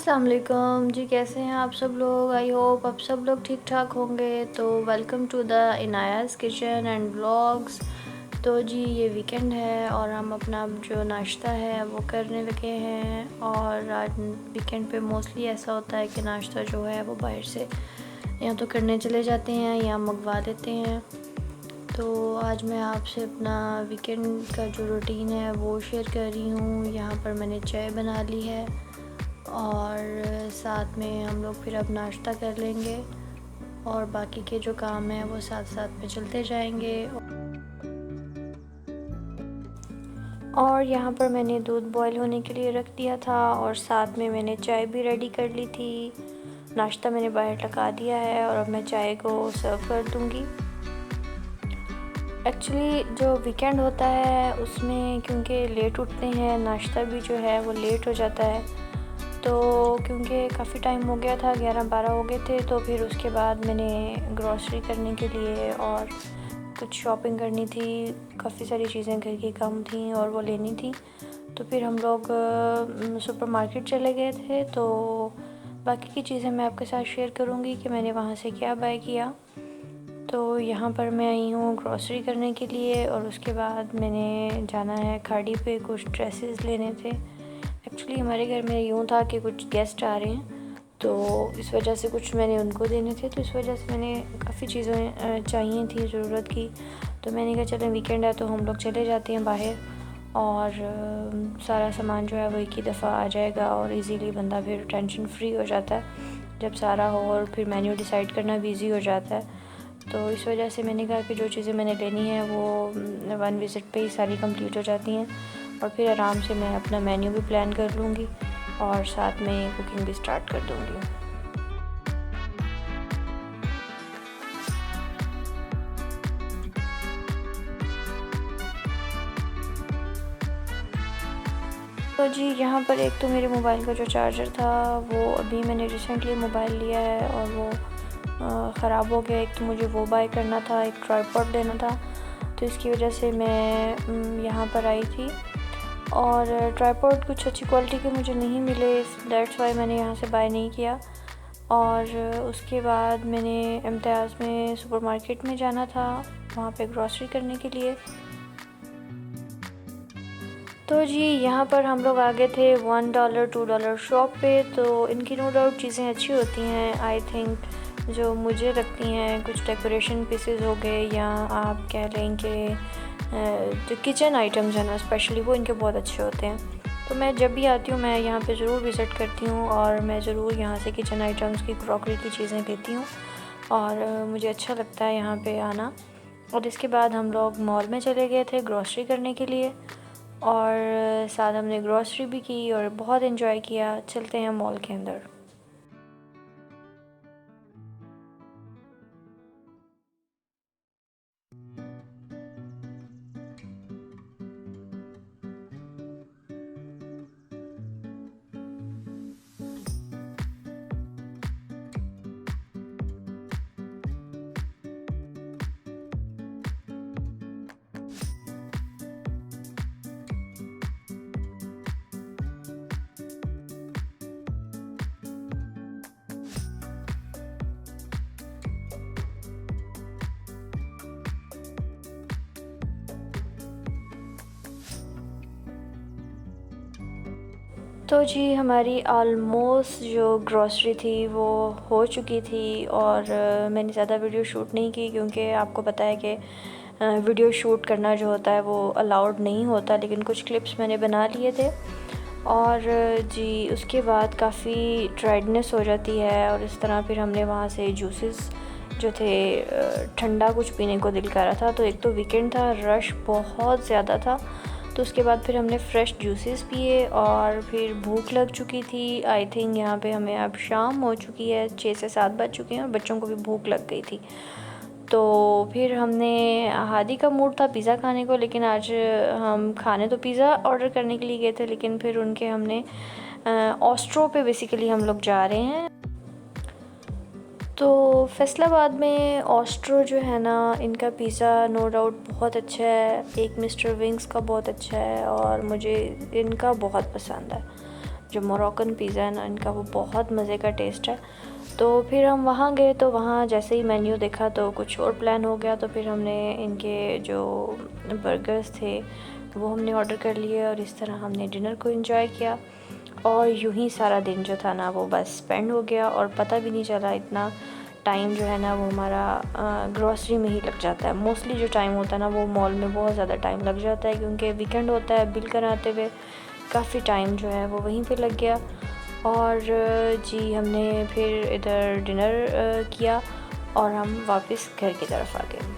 अस्सलाम वालेकुम जी, कैसे हैं आप सब लोग। आई होप आप सब लोग ठीक ठाक होंगे। तो welcome to the Inaya's kitchen and vlogs. तो जी ये वीकेंड है और हम अपना जो नाश्ता है वो करने लगे हैं। और आज वीकेंड पे मोस्टली ऐसा होता है कि नाश्ता जो है वो बाहर से या तो करने चले जाते हैं या मंगवा लेते हैं। तो आज मैं आपसे अपना वीकेंड का जो रूटीन है वो शेयर कर रही हूँ। यहाँ पर मैंने चाय बना ली है और साथ में हम लोग फिर अब नाश्ता कर लेंगे और बाकी के जो काम हैं वो साथ साथ में चलते जाएंगे। और यहाँ पर मैंने दूध बॉईल होने के लिए रख दिया था और साथ में मैंने चाय भी रेडी कर ली थी। नाश्ता मैंने बाहर लगा दिया है और अब मैं चाय को सर्व कर दूँगी। एक्चुअली जो वीकेंड होता है उसमें क्योंकि लेट उठते हैं, नाश्ता भी जो है वो लेट हो जाता है। तो क्योंकि काफ़ी टाइम हो गया था, 11-12 हो गए थे, तो फिर उसके बाद मैंने ग्रॉसरी करने के लिए और कुछ शॉपिंग करनी थी। काफ़ी सारी चीज़ें घर की कम थी और वो लेनी थी। तो फिर हम लोग सुपरमार्केट चले गए थे। तो बाकी की चीज़ें मैं आपके साथ शेयर करूँगी कि मैंने वहाँ से क्या बाय किया। तो यहाँ पर मैं आई हूँ ग्रॉसरी करने के लिए और उसके बाद मैंने जाना है खाड़ी पे, कुछ ड्रेसेस लेने थे। एक्चुअली हमारे घर में यूँ था कि कुछ गेस्ट आ रहे हैं, तो इस वजह से कुछ मैंने उनको देने थे। तो इस वजह से मैंने काफ़ी चीज़ें चाहिए थी ज़रूरत की। तो मैंने कहा चलो वीकेंड है तो हम लोग चले जाते हैं बाहर और सारा सामान जो है वो एक ही दफ़ा आ जाएगा और इजीली बंदा फिर टेंशन फ्री हो जाता है जब सारा हो, और फिर मेन्यू डिसाइड करना भी ईजी हो जाता है। तो इस वजह से मैंने कहा कि जो चीज़ें मैंने लेनी है वो वन विज़िट पे ही सारी कंप्लीट हो जाती हैं और फिर आराम से मैं अपना मेन्यू भी प्लान कर लूँगी और साथ में कुकिंग भी स्टार्ट कर दूँगी। तो जी यहाँ पर एक तो मेरे मोबाइल का जो चार्जर था वो अभी मैंने रिसेंटली मोबाइल लिया है और वो ख़राब हो गया। एक तो मुझे वो बाय करना था, एक ट्राइपॉड लेना था। तो इसकी वजह से मैं यहाँ पर आई थी और ट्राइपॉड कुछ अच्छी क्वालिटी के मुझे नहीं मिले, दैट्स वाई मैंने यहाँ से बाय नहीं किया। और उसके बाद मैंने इम्तियाज़ में सुपरमार्केट में जाना था, वहाँ पे ग्रॉसरी करने के लिए। तो जी यहाँ पर हम लोग आ गए थे $1 $2 शॉप पे। तो इनकी नो डाउट चीज़ें अच्छी होती हैं, आई थिंक जो मुझे लगती हैं। कुछ डेकोरेशन पीसेस हो गए या आप कह लें कि जो किचन आइटम्स हैं ना स्पेशली, वो इनके बहुत अच्छे होते हैं। तो मैं जब भी आती हूँ मैं यहाँ पे ज़रूर विज़िट करती हूँ और मैं ज़रूर यहाँ से किचन आइटम्स की, क्रॉकरी की चीज़ें लेती हूँ और मुझे अच्छा लगता है यहाँ पे आना। और इसके बाद हम लोग मॉल में चले गए थे ग्रॉसरी करने के लिए और साथ हमने ग्रॉसरी भी की और बहुत एंजॉय किया। चलते हैं मॉल के अंदर। तो जी हमारी ऑलमोस्ट जो ग्रॉसरी थी वो हो चुकी थी और मैंने ज़्यादा वीडियो शूट नहीं की क्योंकि आपको पता है कि वीडियो शूट करना जो होता है वो अलाउड नहीं होता, लेकिन कुछ क्लिप्स मैंने बना लिए थे। और जी उसके बाद काफ़ी ड्राइडनेस हो जाती है और इस तरह फिर हमने वहाँ से जूसेस जो थे, ठंडा कुछ पीने को दिल कर रहा था। तो एक तो वीकेंड था, रश बहुत ज़्यादा था, तो उसके बाद फिर हमने फ़्रेश जूसेस पिए और फिर भूख लग चुकी थी। आई थिंक यहाँ पे हमें अब शाम हो चुकी है, 6 से 7 बज चुके हैं और बच्चों को भी भूख लग गई थी। तो फिर हमने, हादी का मूड था पिज़्ज़ा खाने को, लेकिन आज हम खाने तो पिज़्ज़ा ऑर्डर करने के लिए गए थे, लेकिन फिर उनके हमने ऑस्ट्रो पे बेसिकली हम लोग जा रहे हैं। तो फैसलाबाद में ऑस्ट्रो जो है ना, इनका पिज़्ज़ा नो डाउट बहुत अच्छा है। एक मिस्टर विंग्स का बहुत अच्छा है और मुझे इनका बहुत पसंद है। जो मोरक्कन पिज़्ज़ा है ना इनका, वो बहुत मज़े का टेस्ट है। तो फिर हम वहाँ गए, तो वहाँ जैसे ही मेन्यू देखा तो कुछ और प्लान हो गया। तो फिर हमने इनके जो बर्गर्स थे वो हमने ऑर्डर कर लिए और इस तरह हमने डिनर को एंजॉय किया। और यूं ही सारा दिन जो था ना वो बस स्पेंड हो गया और पता भी नहीं चला। इतना टाइम जो है ना वो हमारा ग्रॉसरी में ही लग जाता है। मोस्टली जो टाइम होता है ना वो मॉल में बहुत ज़्यादा टाइम लग जाता है, क्योंकि वीकेंड होता है। बिल कराते हुए काफ़ी टाइम जो है वो वहीं पे लग गया। और जी हमने फिर इधर डिनर किया और हम वापस घर की तरफ आ गए।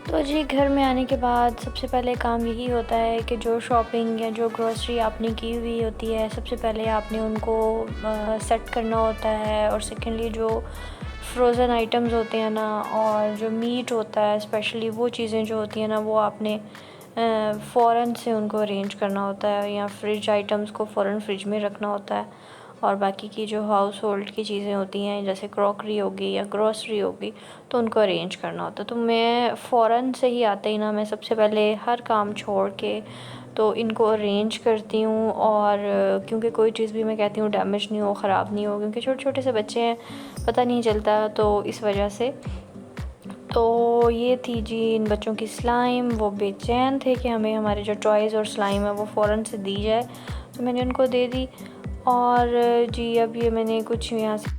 तो जी घर में आने के बाद सबसे पहले काम यही होता है कि जो शॉपिंग या जो ग्रॉसरी आपने की हुई होती है, सबसे पहले आपने उनको सेट करना होता है। और सेकेंडली जो फ्रोज़न आइटम्स होते हैं ना, और जो मीट होता है स्पेशली, वो चीज़ें जो होती हैं ना वो आपने फ़ौरन से उनको अरेंज करना होता है, या फ्रिज आइटम्स को फ़ौरन फ्रिज में रखना होता है। और बाकी की जो हाउस होल्ड की चीज़ें होती हैं जैसे क्रॉकरी होगी या ग्रॉसरी होगी तो उनको अरेंज करना होता है। तो मैं फ़ौरन से ही आते ही ना मैं सबसे पहले हर काम छोड़ के तो इनको अरेंज करती हूँ। और क्योंकि कोई चीज़ भी मैं कहती हूँ डैमेज नहीं हो, ख़राब नहीं हो, क्योंकि छोटे छोटे से बच्चे हैं, पता नहीं चलता, तो इस वजह से। तो ये थी जी इन बच्चों की स्लाइम। वो बेचैन थे कि हमें हमारे जो टॉयज़ और स्लाइम है वो फ़ौरन से दी जाए, तो मैंने उनको दे दी। और जी अब ये मैंने कुछ यहाँ से,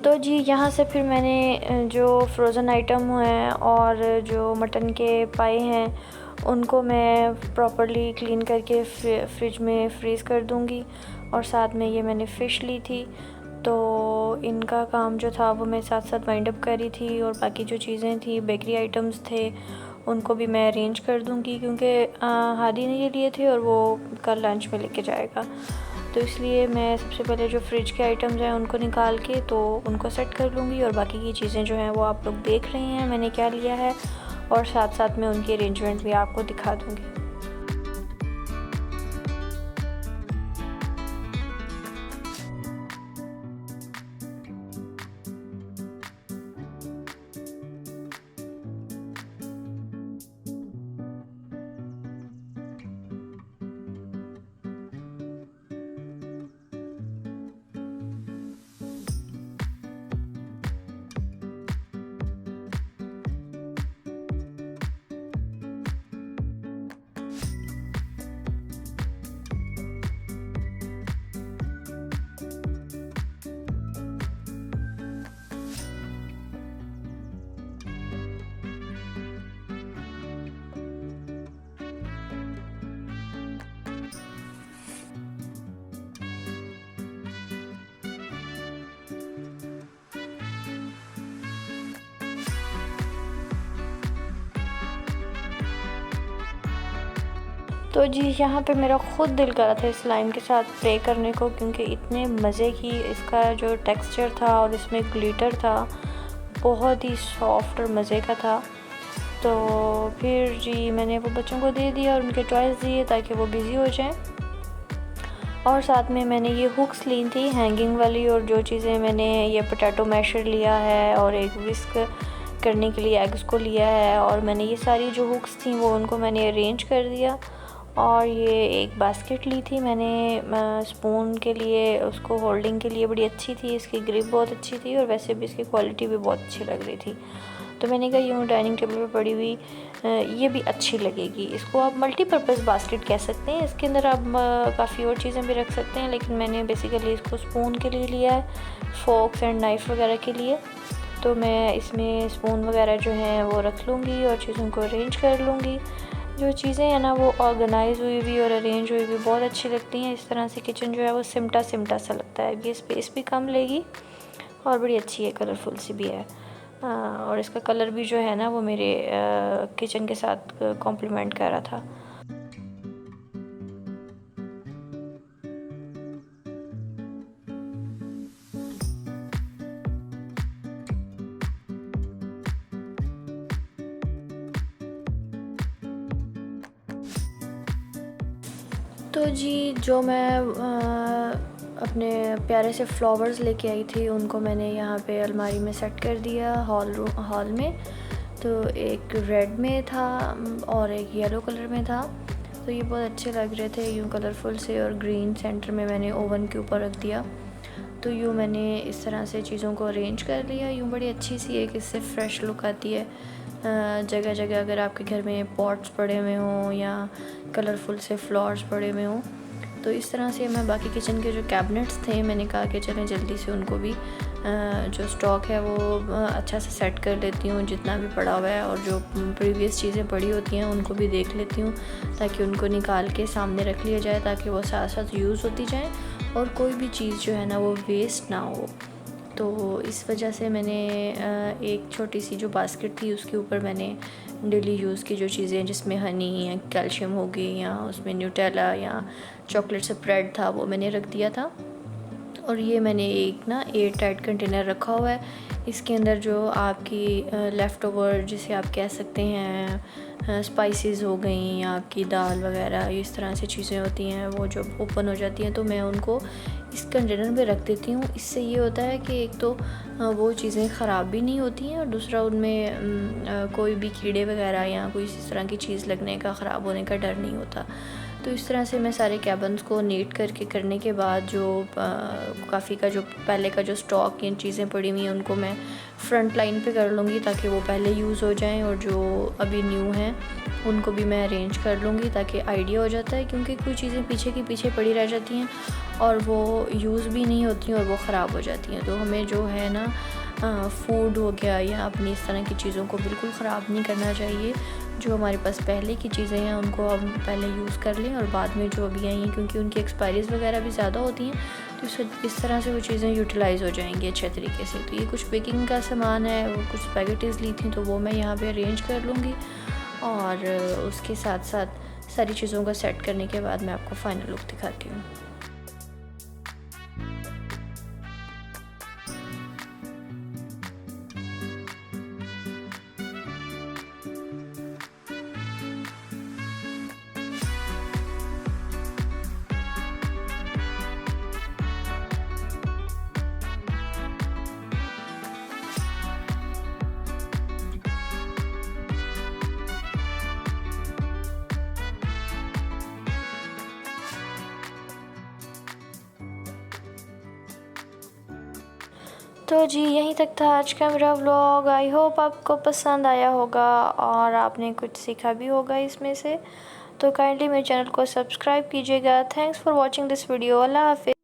तो जी यहाँ से फिर मैंने जो फ्रोज़न आइटम हैं और जो मटन के पाए हैं उनको मैं प्रॉपर्ली क्लीन करके फ्रिज में फ्रीज़ कर दूँगी। और साथ में ये मैंने फ़िश ली थी, तो इनका काम जो था वो मैं साथ साथ वाइंड अप करी थी। और बाकी जो चीज़ें थी, बेकरी आइटम्स थे, उनको भी मैं अरेंज कर दूँगी, क्योंकि हादी ने ये लिए थे और वो कल लंच में लेके जाएगा। तो इसलिए मैं सबसे पहले जो फ्रिज के आइटम्स हैं उनको निकाल के तो उनको सेट कर लूँगी। और बाकी की चीज़ें जो हैं वो आप लोग देख रहे हैं मैंने क्या लिया है, और साथ साथ में उनकी अरेंजमेंट भी आपको दिखा दूँगी। तो जी यहाँ पे मेरा ख़ुद दिल करा था स्लाइम के साथ प्ले करने को, क्योंकि इतने मज़े की इसका जो टेक्सचर था और इसमें ग्लिटर था, बहुत ही सॉफ्ट और मज़े का था। तो फिर जी मैंने वो बच्चों को दे दिया और उनके टॉयज़ दिए ताकि वो बिज़ी हो जाएं। और साथ में मैंने ये हुक्स ली थी हैंगिंग वाली, और जो चीज़ें मैंने ये पोटैटो मैशर लिया है और एक विस्क करने के लिए एग्स को लिया है, और मैंने ये सारी जो हुक्स थी वो उनको मैंने अरेंज कर दिया। और ये एक बास्केट ली थी मैंने स्पून के लिए, उसको होल्डिंग के लिए बड़ी अच्छी थी, इसकी ग्रिप बहुत अच्छी थी और वैसे भी इसकी क्वालिटी भी बहुत अच्छी लग रही थी। तो मैंने कहा यूँ डाइनिंग टेबल पे पड़ी हुई ये भी अच्छी लगेगी। इसको आप मल्टीपर्पज़ बास्केट कह सकते हैं, इसके अंदर आप काफ़ी और चीज़ें भी रख सकते हैं, लेकिन मैंने बेसिकली इसको स्पून के लिए लिया है, फोक्स एंड नाइफ़ वगैरह के लिए। तो मैं इसमें स्पून वगैरह जो हैं वो रख लूँगी और चीज़ों को अरेंज कर लूँगी। जो चीज़ें हैं ना वो ऑर्गेनाइज़ हुई हुई और अरेंज हुई हुई बहुत अच्छी लगती हैं। इस तरह से किचन जो है वो सिमटा सिमटा सा लगता है। ये स्पेस भी कम लेगी और बड़ी अच्छी है, कलरफुल सी भी है। और इसका कलर भी जो है ना वो मेरे किचन के साथ कॉम्प्लीमेंट कर रहा था। तो जी जो मैं अपने प्यारे से फ्लावर्स लेके आई थी उनको मैंने यहाँ पे अलमारी में सेट कर दिया हॉल में। तो एक रेड में था और एक येलो कलर में था, तो ये बहुत अच्छे लग रहे थे यूँ कलरफुल से। और ग्रीन सेंटर में मैंने ओवन के ऊपर रख दिया। तो यूँ मैंने इस तरह से चीज़ों को अरेंज कर लिया। यूँ बड़ी अच्छी सी एक इससे फ़्रेश लुक आती है। जगह जगह अगर आपके घर में पॉट्स पड़े हुए हों या कलरफुल से फ्लावर्स पड़े हुए हों, तो इस तरह से मैं बाकी किचन के जो कैबिनेट्स थे मैंने कहा कि चलें जल्दी से उनको भी जो स्टॉक है वो अच्छा से सेट कर लेती हूँ जितना भी पड़ा हुआ है। और जो प्रीवियस चीज़ें पड़ी होती हैं उनको भी देख लेती हूँ ताकि उनको निकाल के सामने रख लिया जाए, ताकि वो साथ साथ यूज़ होती जाएँ और कोई भी चीज़ जो है ना वो वेस्ट ना हो। तो इस वजह से मैंने एक छोटी सी जो बास्केट थी उसके ऊपर मैंने डेली यूज़ की जो चीज़ें जिसमें हनी या कैल्शियम हो गई या उसमें न्यूटेला या चॉकलेट स्प्रेड था वो मैंने रख दिया था। और ये मैंने एक ना एयर टाइट कंटेनर रखा हुआ है। इसके अंदर जो आपकी लेफ़्ट ओवर जिसे आप कह सकते हैं स्पाइसेस हो गई या आपकी दाल वगैरह इस तरह से चीज़ें होती हैं, वो जब ओपन हो जाती हैं तो मैं उनको इस कंटेनर में रख देती हूँ। इससे ये होता है कि एक तो वो चीज़ें ख़राब भी नहीं होती हैं और दूसरा उनमें कोई भी कीड़े वगैरह या कोई इस तरह की चीज़ लगने का, ख़राब होने का डर नहीं होता। तो इस तरह से मैं सारे कैबिन्स को नीट करके करने के बाद जो काफ़ी का जो पहले का जो स्टॉक या चीज़ें पड़ी हुई हैं उनको मैं फ्रंट लाइन पे कर लूँगी ताकि वो पहले यूज़ हो जाएं, और जो अभी न्यू हैं उनको भी मैं अरेंज कर लूँगी ताकि आइडिया हो जाता है। क्योंकि कुछ चीज़ें पीछे की पीछे पड़ी रह जाती हैं और वो यूज़ भी नहीं होती और वो ख़राब हो जाती हैं। तो हमें जो है ना फूड हो गया या अपनी इस तरह की चीज़ों को बिल्कुल ख़राब नहीं करना चाहिए। जो हमारे पास पहले की चीज़ें हैं उनको हम पहले यूज़ कर लें और बाद में जो अभी आई हैं, क्योंकि उनकी एक्सपायरीज़ वगैरह भी ज़्यादा होती हैं, तो इस तरह से वो चीज़ें यूटिलाइज़ हो जाएंगी अच्छे तरीके से। तो ये कुछ बेकिंग का सामान है, वो कुछ स्पैगेटीज़ ली थी तो वो मैं यहाँ पे अरेंज कर लूँगी। और उसके साथ साथ सारी चीज़ों का सेट करने के बाद मैं आपको फ़ाइनल लुक दिखाती हूँ। तो जी यहीं तक था आज का मेरा व्लॉग। आई होप आपको पसंद आया होगा और आपने कुछ सीखा भी होगा इसमें से। तो काइंडली मेरे चैनल को सब्सक्राइब कीजिएगा। Thanks for watching this video. अल्लाह हाफ़िज़।